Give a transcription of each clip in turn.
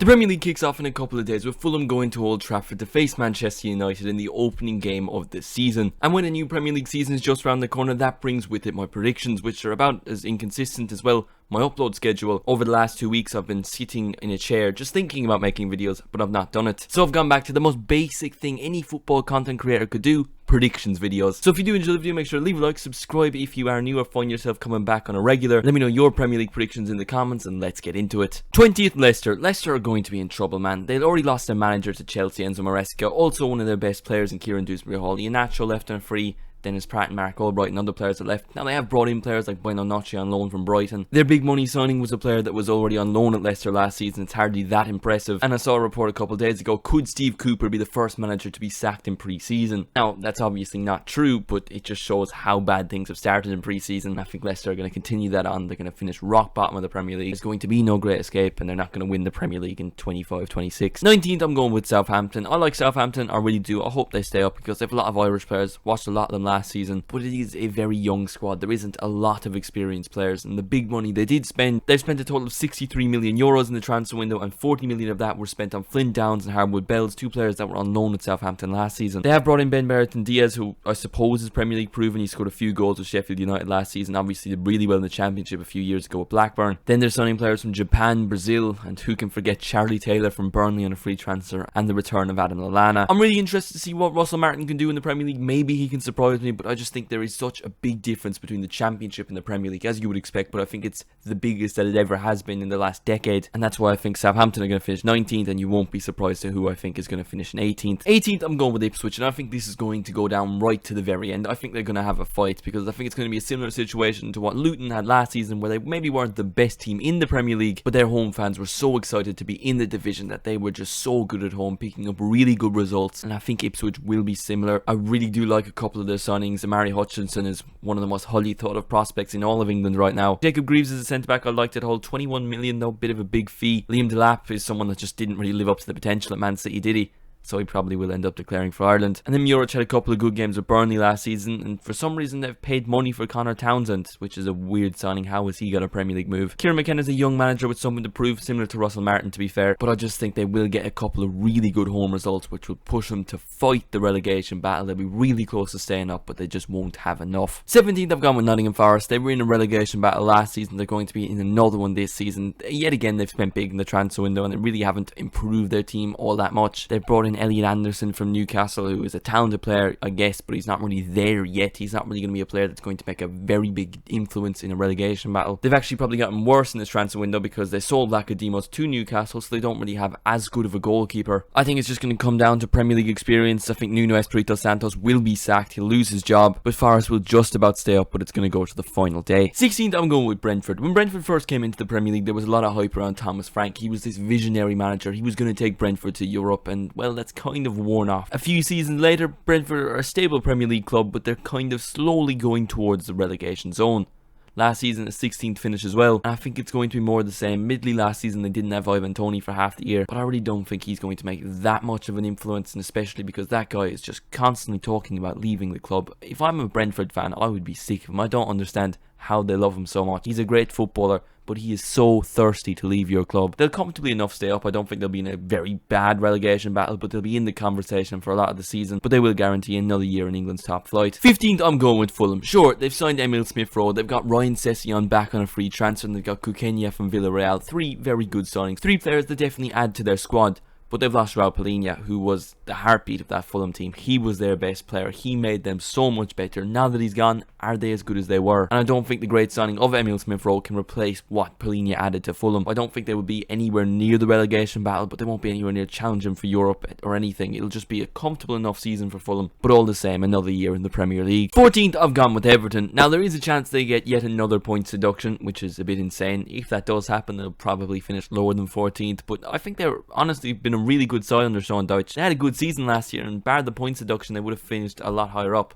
The Premier League kicks off in a couple of days with Fulham going to Old Trafford to face Manchester United in the opening game of the season. And when a new Premier League season is just around the corner, that brings with it my predictions, which are about as inconsistent as well. My upload schedule. Over the last 2 weeks I've been sitting in a chair just thinking about making videos, but I've not done it. So I've gone back to the most basic thing any football content creator could do: predictions videos. So if you do enjoy the video, make sure to leave a like, subscribe if you are new or find yourself coming back on a regular. Let me know your Premier League predictions in the comments and let's get into it. 20th Leicester. Leicester are going to be in trouble, man. They'd already lost their manager to Chelsea, Enzo Maresca, also one of their best players in Kieran Dewsbury-Hall. Iheanacho left on a free. Dennis Pratt and Mark Albright and other players are left. Now they have brought in players like Bueno Noche on loan from Brighton. Their big money signing was a player that was already on loan at Leicester last season. It's hardly that impressive. And I saw a report a couple of days ago, could Steve Cooper be the first manager to be sacked in pre-season? Now that's obviously not true, but it just shows how bad things have started in pre-season. I think Leicester are going to continue that on. They're going to finish rock bottom of the Premier League. There's going to be no great escape and they're not going to win the Premier League in 25-26. 19th, I'm going with Southampton. I like Southampton, I really do. I hope they stay up because they have a lot of Irish players. Watched a lot of them last season, but it is a very young squad. There isn't a lot of experienced players, and the big money they did spend, they've spent a total of 63 million euros in the transfer window, and 40 million of that were spent on Flynn Downs and Harwood Bells, two players that were on loan at Southampton last season. They have brought in Ben Brereton Diaz, who I suppose is Premier League proven. He scored a few goals with Sheffield United last season, obviously did really well in the Championship a few years ago with Blackburn. Then they're signing players from Japan, Brazil, and who can forget Charlie Taylor from Burnley on a free transfer, and the return of Adam Lallana. I'm really interested to see what Russell Martin can do in the Premier League. Maybe he can surprise me, but I just think there is such a big difference between the Championship and the Premier League, as you would expect, but I think it's the biggest that it ever has been in the last decade, and that's why I think Southampton are going to finish 19th, and you won't be surprised to who I think is going to finish in 18th. 18th, I'm going with Ipswich, and I think this is going to go down right to the very end. I think they're going to have a fight, because I think it's going to be a similar situation to what Luton had last season, where they maybe weren't the best team in the Premier League, but their home fans were so excited to be in the division that they were just so good at home, picking up really good results, and I think Ipswich will be similar. I really do like a couple of their signings. Amari Hutchinson is one of the most highly thought of prospects in all of England right now. Jacob Greaves is a centre-back I liked at all. 21 million though, bit of a big fee. Liam Delap is someone that just didn't really live up to the potential at Man City, did he? So he probably will end up declaring for Ireland. And then Muric had a couple of good games with Burnley last season, and for some reason they've paid money for Connor Townsend, which is a weird signing. How has he got a Premier League move? Kieran McKenna is a young manager with something to prove, similar to Russell Martin to be fair, but I just think they will get a couple of really good home results which will push them to fight the relegation battle. They'll be really close to staying up, but they just won't have enough. 17th, I've gone with Nottingham Forest. They were in a relegation battle last season. They're going to be in another one this season. Yet again, they've spent big in the transfer window and they really haven't improved their team all that much. They've brought in Elliot Anderson from Newcastle, who is a talented player, I guess, but he's not really there yet. He's not really going to be a player that's going to make a very big influence in a relegation battle. They've actually probably gotten worse in this transfer window because they sold Lacademos to Newcastle, so they don't really have as good of a goalkeeper. I think it's just going to come down to Premier League experience. I think Nuno Espirito Santos will be sacked. He'll lose his job, but Forest will just about stay up, but it's going to go to the final day. 16th, I'm going with Brentford. When Brentford first came into the Premier League, there was a lot of hype around Thomas Frank. He was this visionary manager. He was going to take Brentford to Europe, and well, that's kind of worn off. A few seasons later, Brentford are a stable Premier League club, but they're kind of slowly going towards the relegation zone. Last season, a 16th finish as well, and I think it's going to be more of the same. Midley last season, they didn't have Ivan Toney for half the year, but I really don't think he's going to make that much of an influence, and especially because that guy is just constantly talking about leaving the club. If I'm a Brentford fan, I would be sick of him. I don't understand how they love him so much. He's a great footballer, but he is so thirsty to leave your club. They'll comfortably enough stay up. I don't think they'll be in a very bad relegation battle, but they'll be in the conversation for a lot of the season, but they will guarantee another year in England's top flight. 15th, I'm going with Fulham. Sure, they've signed Emile Smith-Rowe, they've got Ryan Sessegnon back on a free transfer, and they've got Kukenya from Villarreal. Three very good signings. Three players that definitely add to their squad. But they've lost Raul Palhinha, who was the heartbeat of that Fulham team. He was their best player. He made them so much better. Now that he's gone, are they as good as they were? And I don't think the great signing of Emile Smith-Rowe can replace what Palhinha added to Fulham. I don't think they will be anywhere near the relegation battle, but they won't be anywhere near challenging for Europe or anything. It'll just be a comfortable enough season for Fulham, but all the same, another year in the Premier League. 14th, I've gone with Everton. Now, there is a chance they get yet another points deduction, which is a bit insane. If that does happen, they'll probably finish lower than 14th, but I think they're honestly been a really good side under Sean Dyche. They had a good season last year, and bar the points deduction, they would have finished a lot higher up.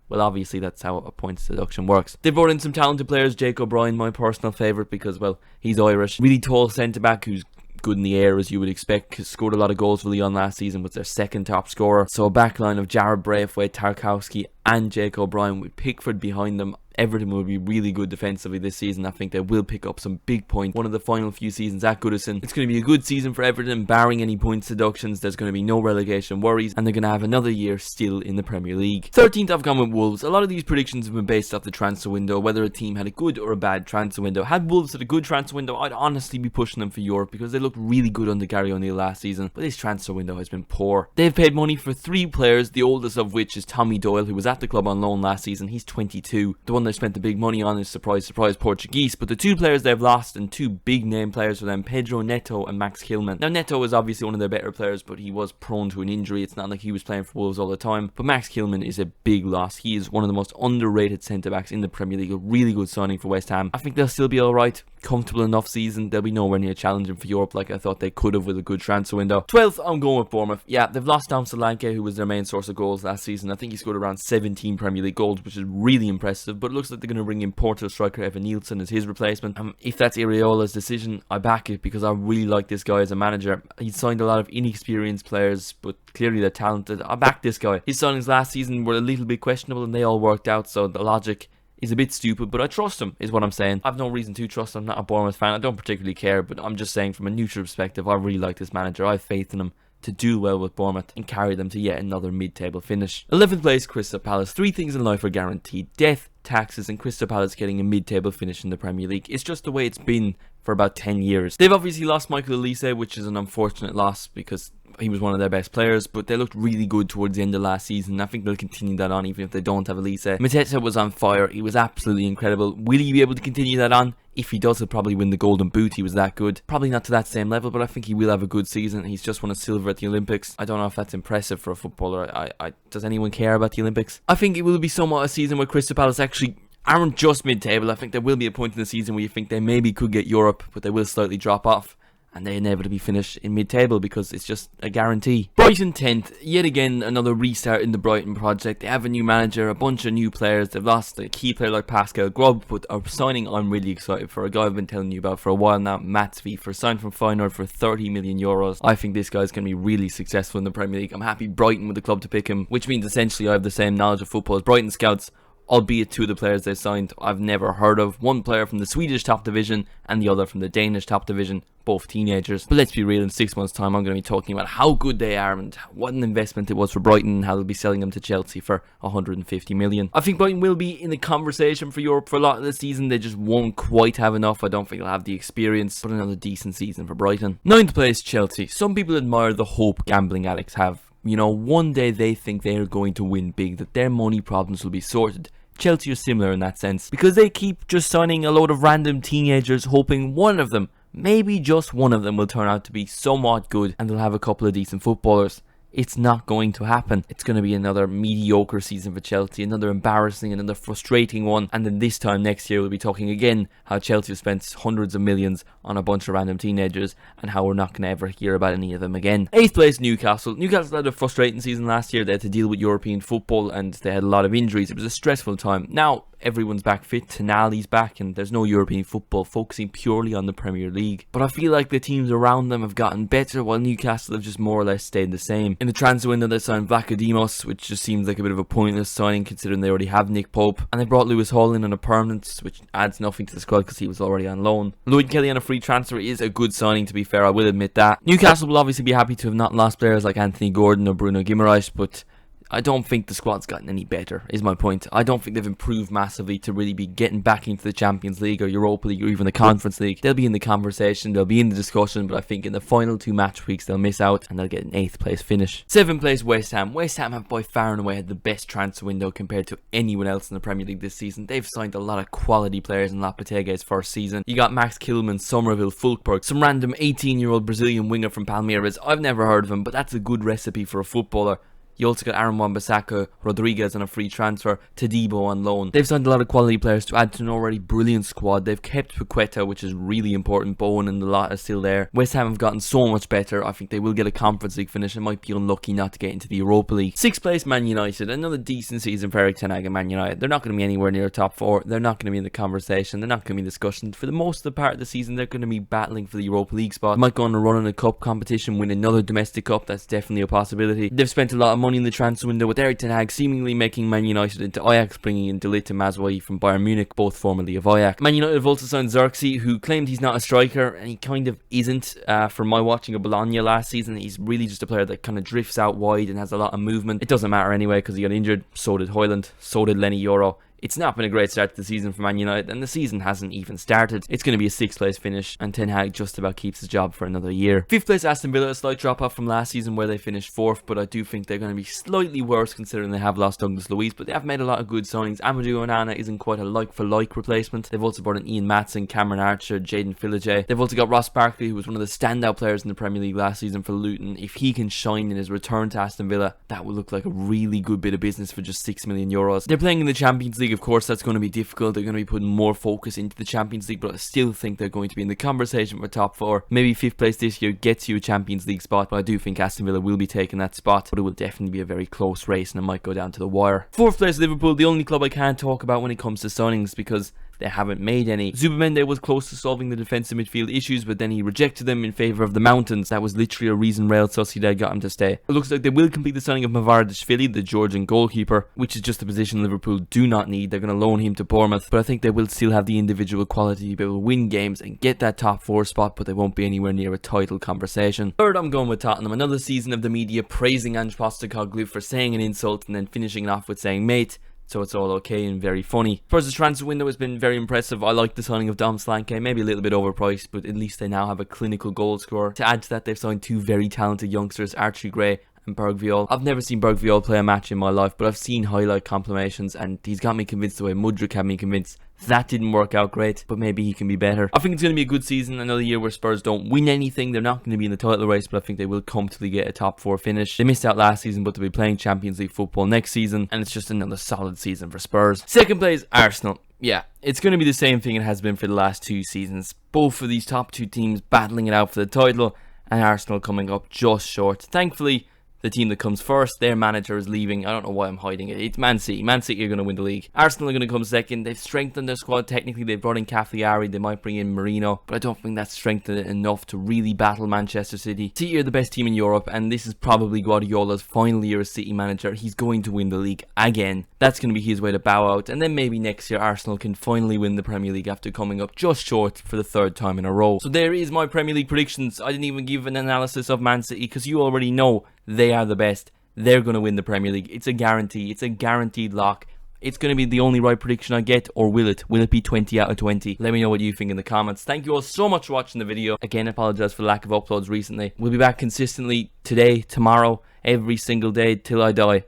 Well, obviously that's how a points deduction works. They've brought in some talented players. Jake O'Brien, my personal favourite, because, well, he's Irish. Really tall centre-back who's good in the air, as you would expect. Scored a lot of goals for Lyon last season, was their second top scorer. So a backline of Jared Braithwaite, Tarkowski and Jake O'Brien with Pickford behind them. Everton will be really good defensively this season. I think they will pick up some big points. One of the final few seasons at Goodison. It's going to be a good season for Everton, barring any points deductions. There's going to be no relegation worries, and they're going to have another year still in the Premier League. 13th, I've gone with Wolves. A lot of these predictions have been based off the transfer window, whether a team had a good or a bad transfer window. Had Wolves had a good transfer window, I'd honestly be pushing them for Europe because they looked really good under Gary O'Neill last season, but this transfer window has been poor. They've paid money for 3 players, the oldest of which is Tommy Doyle, who was at the club on loan last season. He's 22. The one they spent the big money on is, surprise, surprise, Portuguese, but the 2 players they've lost, and 2 big name players for them, Pedro Neto and Max Kilman. Now, Neto is obviously one of their better players, but he was prone to an injury. It's not like he was playing for Wolves all the time, but Max Kilman is a big loss. He is one of the most underrated centre-backs in the Premier League, a really good signing for West Ham. I think they'll still be alright. Comfortable enough season. They'll be nowhere near challenging for Europe like I thought they could have with a good transfer window. 12th, I'm going with Bournemouth. Yeah, they've lost Dom Solanke, who was their main source of goals last season. I think he scored around 17 Premier League goals, which is really impressive, but it looks like they're going to bring in Porto striker Evan Nielsen as his replacement. If that's Iraola's decision, I back it because I really like this guy as a manager. He's signed a lot of inexperienced players, but clearly they're talented. I back this guy. His signings last season were a little bit questionable and they all worked out, so the logic is a bit stupid, but I trust him, is what I'm saying. I've no reason to trust him. I'm not a Bournemouth fan. I don't particularly care, but I'm just saying from a neutral perspective, I really like this manager. I have faith in him to do well with Bournemouth and carry them to yet another mid-table finish. 11th place, Crystal Palace. 3 things in life are guaranteed: death, taxes, and Crystal Palace getting a mid-table finish in the Premier League. It's just the way it's been for about 10 years. They've obviously lost Michael Elise, which is an unfortunate loss because he was one of their best players, but they looked really good towards the end of last season. I think they'll continue that on even if they don't have Elise. Mateta was on fire. He was absolutely incredible. Will he be able to continue that on? If he does, he'll probably win the Golden Boot. He was that good. Probably not to that same level, but I think he will have a good season. He's just won a silver at the Olympics. I don't know if that's impressive for a footballer. Does anyone care about the Olympics? I think it will be somewhat a season where Crystal Palace actually aren't just mid-table. I think there will be a point in the season where you think they maybe could get Europe, but they will slightly drop off, and they inevitably finish in mid-table because it's just a guarantee. Brighton 10th, yet again another restart in the Brighton project. They have a new manager, a bunch of new players. They've lost a key player like Pascal Grob, but a signing I'm really excited for, a guy I've been telling you about for a while now, Matsvi, for signed from Feyenoord for 30 million euros. I think this guy's going to be really successful in the Premier League. I'm happy Brighton with the club to pick him, which means essentially I have the same knowledge of football as Brighton scouts, albeit 2 of the players they signed I've never heard of. One player from the Swedish top division and the other from the Danish top division, both teenagers. But let's be real, in 6 months time I'm going to be talking about how good they are and what an investment it was for Brighton and how they'll be selling them to Chelsea for 150 million. I think Brighton will be in the conversation for Europe for a lot of the season. They just won't quite have enough. I don't think they'll have the experience, but another decent season for Brighton. 9th place, Chelsea. Some people admire the hope gambling addicts have. You know, one day they think they are going to win big, that their money problems will be sorted. Chelsea are similar in that sense, because they keep just signing a load of random teenagers, hoping one of them, maybe just one of them, will turn out to be somewhat good and they'll have a couple of decent footballers. It's not going to happen. It's going to be another mediocre season for Chelsea, another embarrassing, another frustrating one, and then this time next year we'll be talking again how Chelsea have spent hundreds of millions on a bunch of random teenagers and how we're not going to ever hear about any of them again. 8th place, Newcastle. Newcastle had a frustrating season last year. They had to deal with European football and they had a lot of injuries. It was a stressful time. Now everyone's back fit, Tonali's back, and there's no European football, focusing purely on the Premier League. But I feel like the teams around them have gotten better while Newcastle have just more or less stayed the same. In the transfer window they signed Vlachodimos, which just seems like a bit of a pointless signing considering they already have Nick Pope, and they brought Lewis Hall in on a permanent, which adds nothing to the squad because he was already on loan. Lloyd Kelly on a free transfer is a good signing, to be fair, I will admit that. Newcastle will obviously be happy to have not lost players like Anthony Gordon or Bruno Guimaraes, but I don't think the squad's gotten any better, is my point. I don't think they've improved massively to really be getting back into the Champions League or Europa League or even the Conference League. They'll be in the conversation, they'll be in the discussion, but I think in the final 2 match weeks they'll miss out and they'll get an 8th place finish. 7th place, West Ham. West Ham have by far and away had the best transfer window compared to anyone else in the Premier League this season. They've signed a lot of quality players in Lopetegui's first season. You got Max Kilman, Somerville, Fulkberg, some random 18-year-old Brazilian winger from Palmeiras. I've never heard of him, but that's a good recipe for a footballer. You also got Aaron Wan-Bissaka, Rodriguez on a free transfer, Todibo on loan. They've signed a lot of quality players to add to an already brilliant squad. They've kept Paqueta, which is really important. Bowen and the lot are still there. West Ham have gotten so much better. I think they will get a Conference League finish and might be unlucky not to get into the Europa League. 6th place, Man United. Another decent season for Eric Ten Hag and Man United. They're not going to be anywhere near top 4. They're not going to be in the conversation. They're not going to be in discussion. For the most of the part of the season, they're going to be battling for the Europa League spot. They might go on a run in a cup competition, win another domestic cup. That's definitely a possibility. They've spent a lot of money money in the transfer window, with Erik ten Hag seemingly making Man United into Ajax, bringing in De Ligt and Mazraoui from Bayern Munich, both formerly of Ajax. Man United have also signed Xerxes, who claimed he's not a striker, and he kind of isn't. From my watching of Bologna last season, he's really just a player that kind of drifts out wide and has a lot of movement. It doesn't matter anyway because he got injured, so did Højlund, so did Lenny Yoro. It's not been a great start to the season for Man United, and the season hasn't even started. It's going to be a 6th place finish, and Ten Hag just about keeps his job for another year. 5th place Aston Villa, a slight drop off from last season where they finished 4th, but I do think they're going to be slightly worse considering they have lost Douglas Luiz, but they have made a lot of good signings. Amadou Onana isn't quite a like-for-like replacement. They've also brought in Ian Maatsen, Cameron Archer, Jaden Philogé. They've also got Ross Barkley, who was one of the standout players in the Premier League last season for Luton. If he can shine in his return to Aston Villa, that would look like a really good bit of business for just €6 million. They're playing in the Champions League, of course, that's going to be difficult. They're going to be putting more focus into the Champions League, but I still think they're going to be in the conversation for top 4. Maybe 5th place this year gets you a Champions League spot, but I do think Aston Villa will be taking that spot, but it will definitely be a very close race and it might go down to the wire. 4th place Liverpool, the only club I can't talk about when it comes to signings because they haven't made any. Zubimende was close to solving the defensive midfield issues, but then he rejected them in favour of the Mountains. That was literally a reason Real Sociedad got him to stay. It looks like they will complete the signing of Mavardashvili, the Georgian goalkeeper, which is just a position Liverpool do not need. They're going to loan him to Bournemouth, but I think they will still have the individual quality to be able to win games and get that top 4 spot, but they won't be anywhere near a title conversation. 3rd, I'm going with Tottenham. Another season of the media praising Ange Postecoglou for saying an insult and then finishing it off with saying, mate, so it's all okay and very funny. First, the transfer window has been very impressive. I like the signing of Dom Slanke, maybe a little bit overpriced, but at least they now have a clinical goal scorer. To add to that, they've signed 2 very talented youngsters, Archie Gray and Berg Viol. I've never seen Berg Viol play a match in my life, but I've seen highlight compilations and he's got me convinced the way Mudryk had me convinced. That didn't work out great, but maybe he can be better. I think it's going to be a good season, another year where Spurs don't win anything. They're not going to be in the title race, but I think they will comfortably get a top 4 finish. They missed out last season, but they'll be playing Champions League football next season, and it's just another solid season for Spurs. 2nd place, Arsenal. Yeah, it's going to be the same thing it has been for the last 2 seasons. Both of these top 2 teams battling it out for the title, and Arsenal coming up just short. Thankfully, the team that comes first, their manager is leaving. I don't know why I'm hiding it. It's Man City. Man City are going to win the league. Arsenal are going to come second. They've strengthened their squad technically. They've brought in Cagliari. They might bring in Marino. But I don't think that's strengthened it enough to really battle Manchester City. City are the best team in Europe. And this is probably Guardiola's final year as City manager. He's going to win the league again. That's going to be his way to bow out. And then maybe next year Arsenal can finally win the Premier League after coming up just short for the 3rd time in a row. So there is my Premier League predictions. I didn't even give an analysis of Man City because you already know they are the best. They're going to win the Premier League. It's a guarantee. It's a guaranteed lock. It's going to be the only right prediction I get, or will it? Will it be 20 out of 20? Let me know what you think in the comments. Thank you all so much for watching the video. Again, I apologize for the lack of uploads recently. We'll be back consistently today, tomorrow, every single day till I die.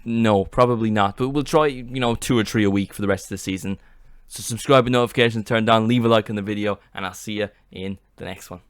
No, probably not. But we'll try, 2 or 3 a week for the rest of the season. So subscribe and notifications turned on. Leave a like on the video, and I'll see you in the next one.